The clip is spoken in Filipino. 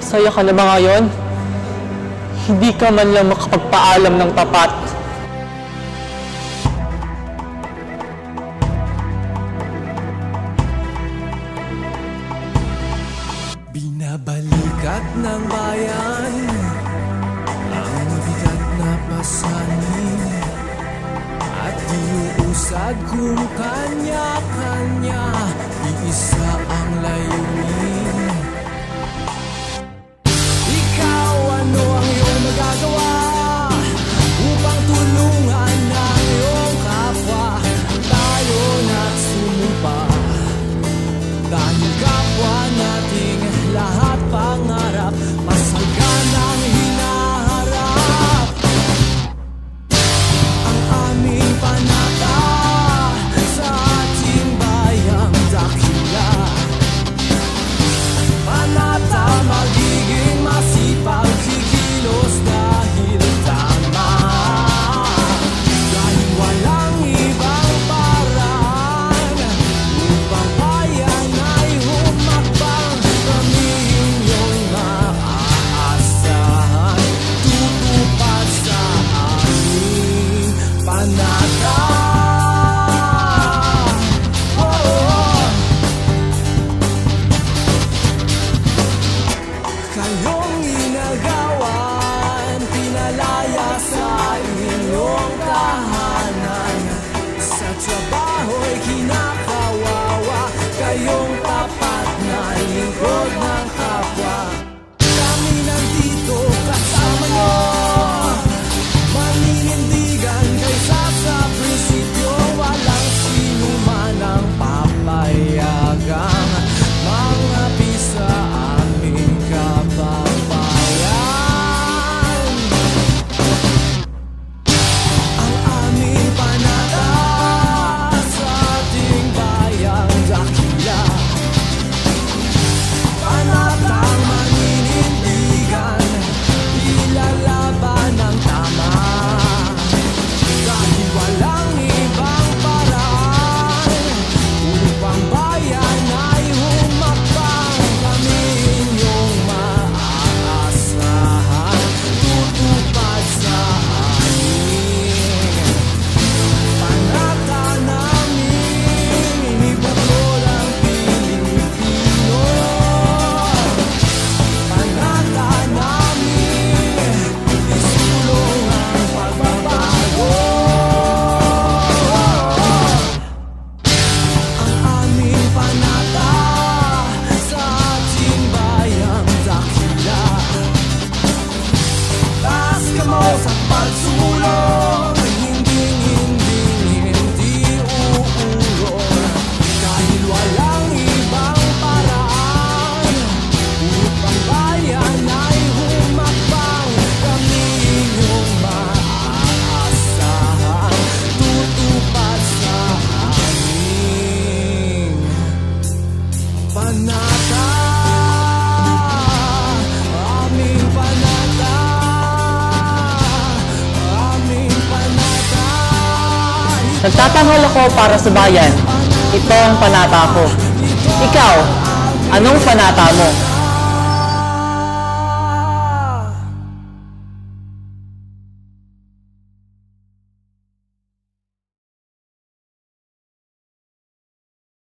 Saya ka na ba ngayon? Hindi ka man lang makapagpaalam ng tapat. Binabalikat ng bayan ang bigat na pasanin at diuusad kung kanya-kanya iisa ang layunin. Ikaw, ano ang iyong magagawa upang tulungan ang iyong kapwa? Tayo nagsumpa dahil kapwa nating lahat pangarap, masaganang hinaharap ang aming panata sa ating bayang dakila. Panata magiging masipag, kikilos dahil tama, dahil walang ibang paraan upang bayan ay humakbang. Kami inyong maaasahan, tutupad sa aming panata. Kayong inagawan, pinalaya sa inyong tahanan, sa trabaho'y kinakawawa, kayong tapat na lingkod ng kapwa. Kami nandito kasama nyo, maninindigan kaysa sa prinsipyo, walang sino man ang papayagang mangapi sa aming kababayan. Ang aming panata sa ating bayang dakila, panatang maninindigan, ilalaban ang tama, dahil walang ibang paraan upang bayan ay humakbang. Kami inyong maaasahan, tutupad sa aming panata namin, inibuklod ang Pilipino. Panata namin, isulong ang pagbabago. Ang aming panata sa ating bayang dakila, taas kamay sa pagsulong, hindi uurong, dahil walang ibang paraan upang bayan ay humakbang. Kami inyong maaasahan, tutupad sa aming panata. Aming panata, aming panata. Nagtatanghal ako para sa bayan. Ito ang panata ko. Ikaw, anong panata mo?